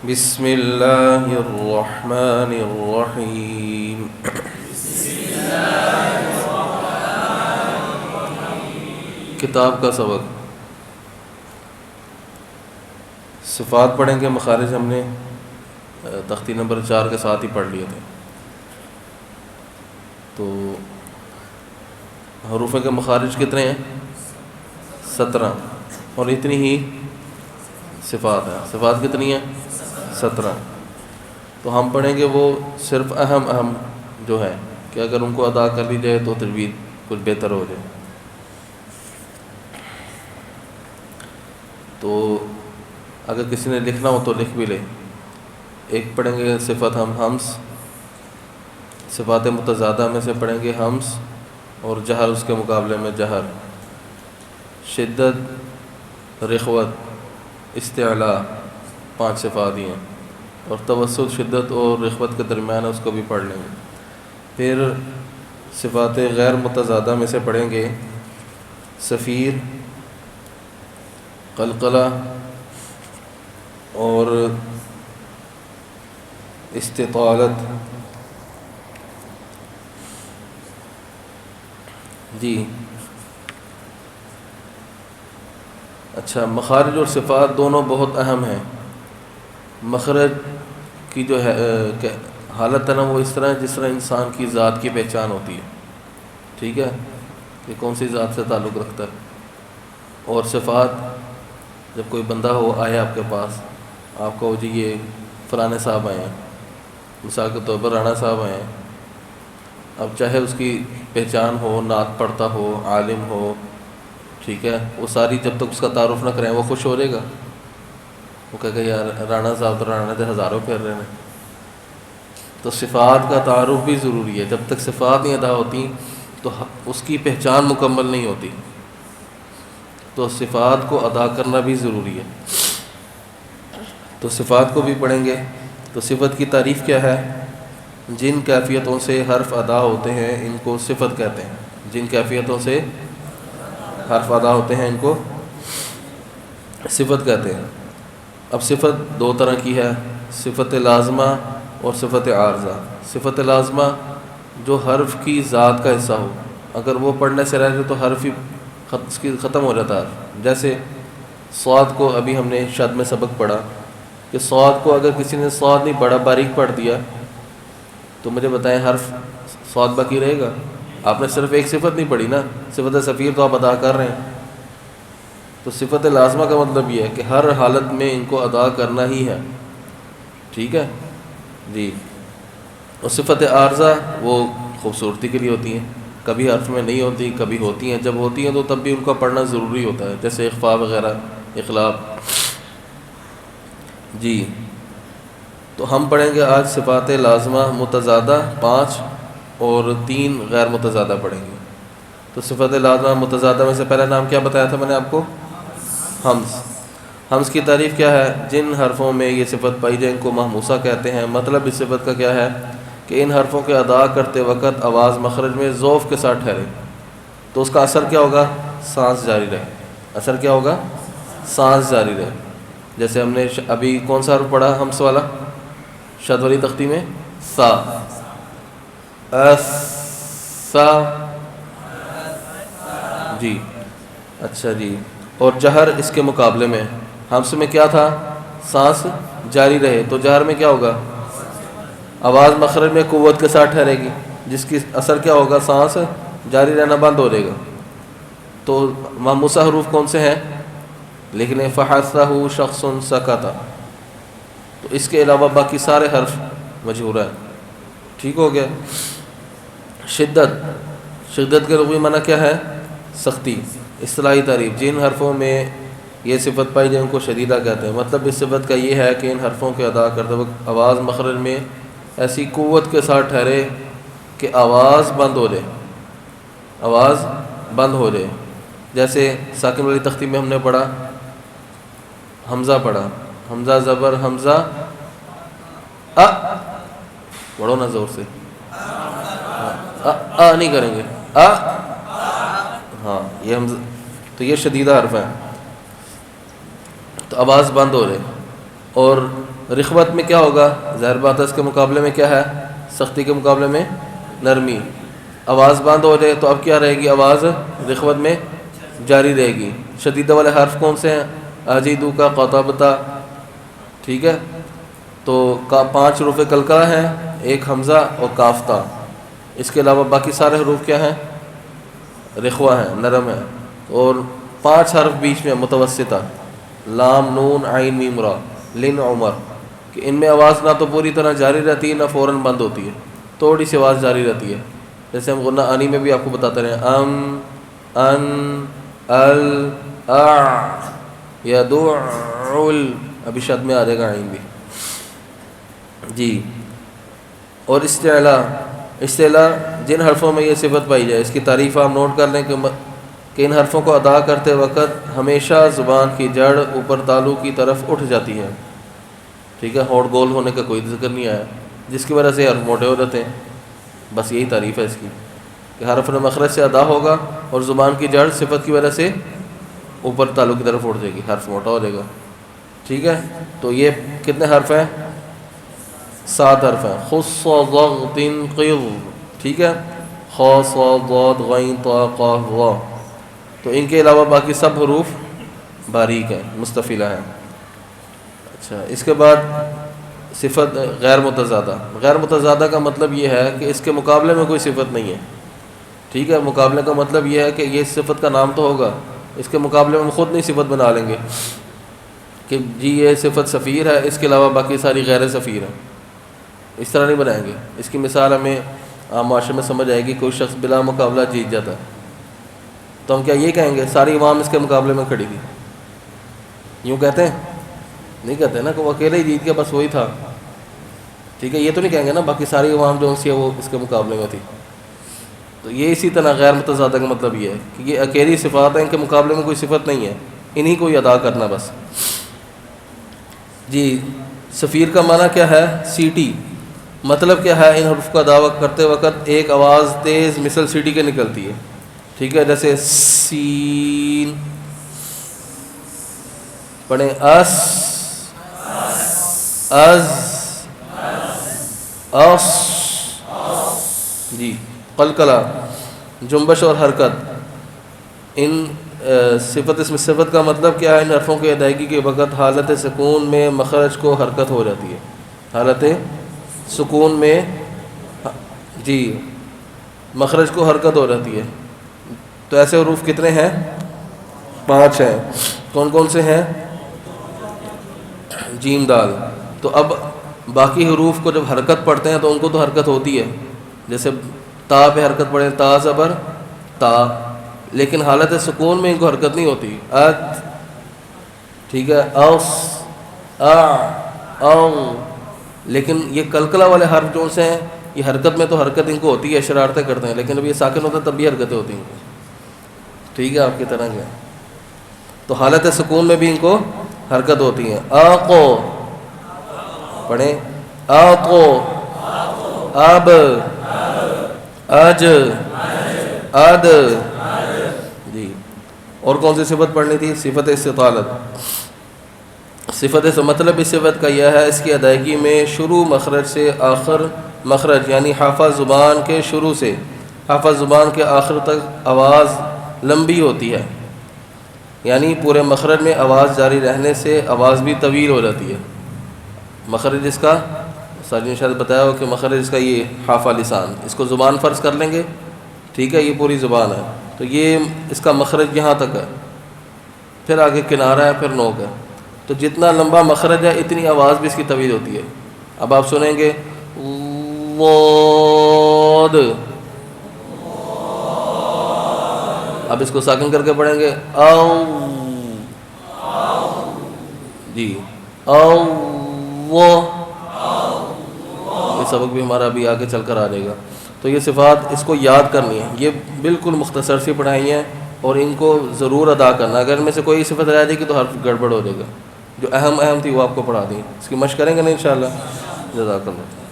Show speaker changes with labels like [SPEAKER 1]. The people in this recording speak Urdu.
[SPEAKER 1] بسم اللہ الرحمن الرحیم. کتاب کا سبق صفات پڑھیں گے. مخارج ہم نے تختی نمبر 4 کے ساتھ ہی پڑھ لیے تھے. تو حروف کے مخارج کتنے ہیں؟ 17. اور اتنی ہی صفات ہیں. صفات کتنی ہیں؟ 17. تو ہم پڑھیں گے وہ صرف اہم جو ہے کہ اگر ان کو ادا کر لی جائے تو تجوید کچھ بہتر ہو جائے. تو اگر کسی نے لکھنا ہو تو لکھ بھی لے. ایک پڑھیں گے صفت حمز. صفات متضادہ میں سے پڑھیں گے حمز اور جہر اس کے مقابلے میں جہر. شدت، رخوت، استعلاء 5 صفات ہی ہیں. اور توسط، شدت اور رخوت کے درمیان اس کو بھی پڑھ لیں گے. پھر صفات غیر متضادہ میں سے پڑھیں گے صفیر، قلقلہ اور استطالت. جی اچھا، مخارج اور صفات دونوں بہت اہم ہیں. مخرج کی جو ہے حالت ہے نا، وہ اس طرح ہے جس طرح انسان کی ذات کی پہچان ہوتی ہے. ٹھیک ہے، کہ کون سی ذات سے تعلق رکھتا ہے. اور صفات، جب کوئی بندہ آئے آپ کے پاس، آپ کو جی یہ فلانے صاحب آئے ہیں، مثال کے طور پر رانا صاحب آئے ہیں. اب چاہے اس کی پہچان ہو، نعت پڑھتا ہو، عالم ہو، ٹھیک ہے، وہ ساری جب تک اس کا تعارف نہ کریں وہ خوش ہو رہے گا. وہ کہے گا یار رانا صاحب تو رانا تھے، ہزاروں پھر رہے ہیں. تو صفات کا تعارف بھی ضروری ہے. جب تک صفات نہیں ادا ہوتی تو اس کی پہچان مکمل نہیں ہوتی. تو صفات کو ادا کرنا بھی ضروری ہے. تو صفات کو بھی پڑھیں گے. تو صفت کی تعریف کیا ہے؟ جن کیفیتوں سے حرف ادا ہوتے ہیں ان کو صفت کہتے ہیں. جن کیفیتوں سے حرف ادا ہوتے ہیں ان کو صفت کہتے ہیں. اب صفت 2 طرح کی ہے، صفت لازمہ اور صفت عارضہ. صفت لازمہ جو حرف کی ذات کا حصہ ہو، اگر وہ پڑھنے سے رہ جائے تو حرف ہی ختم ہو جاتا ہے. جیسے صاد کو ابھی ہم نے شد میں سبق پڑھا کہ صاد کو اگر کسی نے صاد نہیں پڑھا، باریک پڑھ دیا، تو مجھے بتائیں حرف صاد باقی رہے گا؟ آپ نے صرف ایک صفت نہیں پڑھی نا، صفت صفیر تو آپ ادا کر رہے ہیں. تو صفت لازمہ کا مطلب یہ ہے کہ ہر حالت میں ان کو ادا کرنا ہی ہے. ٹھیک ہے جی. اور صفت عارضہ وہ خوبصورتی کے لیے ہوتی ہیں. کبھی حرف میں نہیں ہوتی، کبھی ہوتی ہیں. جب ہوتی ہیں تو تب بھی ان کا پڑھنا ضروری ہوتا ہے، جیسے اخفاء وغیرہ، اخلاق. جی تو ہم پڑھیں گے آج صفات لازمہ متضادہ 5 اور 3 غیر متضادہ پڑھیں گے. تو صفت لازمہ متضادہ میں سے پہلا نام کیا بتایا تھا میں نے آپ کو؟ حمز. حمز کی تعریف کیا ہے؟ جن حرفوں میں یہ صفت پائی جائے ان کو محموسہ کہتے ہیں. مطلب اس صفت کا کیا ہے کہ ان حرفوں کے ادا کرتے وقت آواز مخرج میں ذوف کے ساتھ ٹھہرے. تو اس کا اثر کیا ہوگا؟ سانس جاری رہے. اثر کیا ہوگا؟ سانس جاری رہے. جیسے ہم نے ابھی کون سا حرف پڑھا حمز والا شد والی تختی میں؟ سا. سا. جی اچھا جی. اور جہر اس کے مقابلے میں، حمز میں کیا تھا؟ سانس جاری رہے. تو جہر میں کیا ہوگا؟ آواز مخرج میں قوت کے ساتھ ٹھہرے گی، جس کی اثر کیا ہوگا؟ سانس جاری رہنا بند ہو جائے گا. تو محموسہ حروف کون سے ہیں؟ لکھ لیں، فحثہ شخص سکتا. تو اس کے علاوہ باقی سارے حرف مجہور ہیں. ٹھیک ہو گیا. شدت. شدت کے لغوی معنی کیا ہے؟ سختی. اصطلاحی تعریف، جن حرفوں میں یہ صفت پائی جائے ان کو شدیدہ کہتے ہیں. مطلب اس صفت کا یہ ہے کہ ان حرفوں کے ادا کرتے وقت آواز مخرج میں ایسی قوت کے ساتھ ٹھہرے کہ آواز بند ہو جائے. آواز بند ہو جائے. جیسے ساکن والی تختی میں ہم نے پڑھا، حمزہ پڑھا، حمزہ زبر حمزہ پڑھو نا زور سے، نہیں کریں گے. ہاں یہ ہم تو یہ شدیدہ حرف ہے، تو آواز بند ہو رہے. اور رخوت میں کیا ہوگا؟ ظاہر بات ہے اس کے مقابلے میں کیا ہے؟ سختی کے مقابلے میں نرمی. آواز بند ہو جائے تو اب کیا رہے گی؟ آواز رخوت میں جاری رہے گی. شدیدہ والے حرف کون سے ہیں؟ اجیدو کا، قطبتا. ٹھیک ہے، تو 5 حروف قلقلہ ہیں، ایک حمزہ اور کافتہ. اس کے علاوہ باقی سارے حروف کیا ہیں؟ رخوہ ہیں، نرم ہیں. اور 5 حرف بیچ میں متوسطہ، لام، نون، عین، میم، را، لن، عمر، کہ ان میں آواز نہ تو پوری طرح جاری رہتی ہے نہ فوراً بند ہوتی ہے، تھوڑی سی آواز جاری رہتی ہے. جیسے ہم غنہ آنی میں بھی آپ کو بتاتے رہے ہیں، ام، ان، ال، اع، یدع، ال، ابھی شد میں آ جائے گا عین بھی. جی. اور استعلا جن حرفوں میں یہ صفت پائی جائے، اس کی تعریف آپ نوٹ کر لیں کہ ان حرفوں کو ادا کرتے وقت ہمیشہ زبان کی جڑ اوپر تالو کی طرف اٹھ جاتی ہے. ٹھیک ہے، ہونٹ گول ہونے کا کوئی ذکر نہیں آیا، جس کی وجہ سے حرف موٹے ہو جاتے ہیں. بس یہی تعریف ہے اس کی کہ حرف مخرج سے ادا ہوگا اور زبان کی جڑ صفت کی وجہ سے اوپر تالو کی طرف اٹھ جائے گی، حرف موٹا ہو جائے گا. ٹھیک ہے، تو یہ کتنے حرف ہیں؟ 7 حرف ہیں. خص ضغط قض. ٹھیک ہے، خ صاد ضاد غین طا قاف غا. تو ان کے علاوہ باقی سب حروف باریک ہیں، مستفیلہ ہیں. اچھا، اس کے بعد صفت غیر متضادہ. غیر متضادہ کا مطلب یہ ہے کہ اس کے مقابلے میں کوئی صفت نہیں ہے. ٹھیک ہے، مقابلے کا مطلب یہ ہے کہ یہ صفت کا نام تو ہوگا، اس کے مقابلے میں ہم خود نہیں صفت بنا لیں گے کہ جی یہ صفت صفیر ہے، اس کے علاوہ باقی ساری غیر صفیر ہیں. اس طرح نہیں بنائیں گے. اس کی مثال ہمیں عام معاشرے میں سمجھ آئے گی. کوئی شخص بلا مقابلہ جیت جاتا ہے تو ہم کیا یہ کہیں گے ساری عوام اس کے مقابلے میں کھڑی تھی؟ یوں کہتے ہیں؟ نہیں کہتے نا کہ وہ اکیلے ہی جیت گیا، بس وہی تھا. ٹھیک ہے، یہ تو نہیں کہیں گے نا باقی ساری عوام جو سی ہے وہ اس کے مقابلے میں تھی. تو یہ اسی طرح غیر متضادہ کا مطلب یہ ہے کہ یہ اکیلی صفات ہیں، ان کے مقابلے میں کوئی صفت نہیں ہے، انہی کو ہی ادا کرنا بس. جی. صفیر کا معنی کیا ہے؟ سیٹی. مطلب کیا ہے؟ ان حروف کا دعویٰ کرتے وقت ایک آواز تیز مثل سیٹی کے نکلتی ہے. ٹھیک ہے، جیسے سین پڑھیں، اس، از، اس. جی. قلقلہ، جنبش اور حرکت. ان صفت اس میں صفت کا مطلب کیا ہے؟ ان حرفوں کی ادائیگی کے وقت حالت سکون میں مخرج کو حرکت ہو جاتی ہے. حالت سکون میں جی مخرج کو حرکت ہو جاتی ہے. تو ایسے حروف کتنے ہیں؟ 5 ہیں. کون کون سے ہیں؟ جیم، دال. تو اب باقی حروف کو جب حرکت پڑھتے ہیں تو ان کو تو حرکت ہوتی ہے، جیسے تا پہ حرکت پڑھیں، تا زبر تا، لیکن حالت سکون میں ان کو حرکت نہیں ہوتی. ات. ٹھیک ہے، اوس، او. لیکن یہ قلقلہ والے حرف جو سے ہیں یہ حرکت میں تو حرکت ان کو ہوتی ہے، شرارتیں کرتے ہیں، لیکن اب یہ ساکن ہوتا ہے تب بھی حرکتیں ہوتی ہیں. ٹھیک ہے، آپ کی طرح کیا تو حالت سکون میں بھی ان کو حرکت ہوتی ہیں. آقو پڑھیں، آقو، اب، اج، اد. جی. اور کون سی صفت پڑھنی تھی؟ صفت استطالت. صفت سے مطلب اس صفت کا یہ ہے اس کی ادائیگی میں شروع مخرج سے آخر مخرج، یعنی حافظ زبان کے شروع سے حافظ زبان کے آخر تک آواز لمبی ہوتی ہے. یعنی پورے مخرج میں آواز جاری رہنے سے آواز بھی طویل ہو جاتی ہے. مخرج اس کا سر نے شاید بتایا ہو کہ مخرج اس کا یہ حافظ لسان، اس کو زبان فرض کر لیں گے. ٹھیک ہے، یہ پوری زبان ہے تو یہ اس کا مخرج یہاں تک ہے، پھر آگے کنارہ ہے، پھر نوک ہے. تو جتنا لمبا مخرج ہے اتنی آواز بھی اس کی طویل ہوتی ہے. اب آپ سنیں گے واد، اب اس کو ساکن کر کے پڑھیں گے او. جی، او وہ. یہ سبق بھی ہمارا ابھی آگے چل کر آ جائے گا. تو یہ صفات اس کو یاد کرنی ہے، یہ بالکل مختصر سی پڑھائی ہیں اور ان کو ضرور ادا کرنا. اگر ان میں سے کوئی صفت رہ جائے گی تو حرف گڑبڑ ہو جائے گا. جو اہم تھی وہ آپ کو پڑھا دیں. اس کی مشق کریں گے نا انشاءاللہ. جزاک اللہ.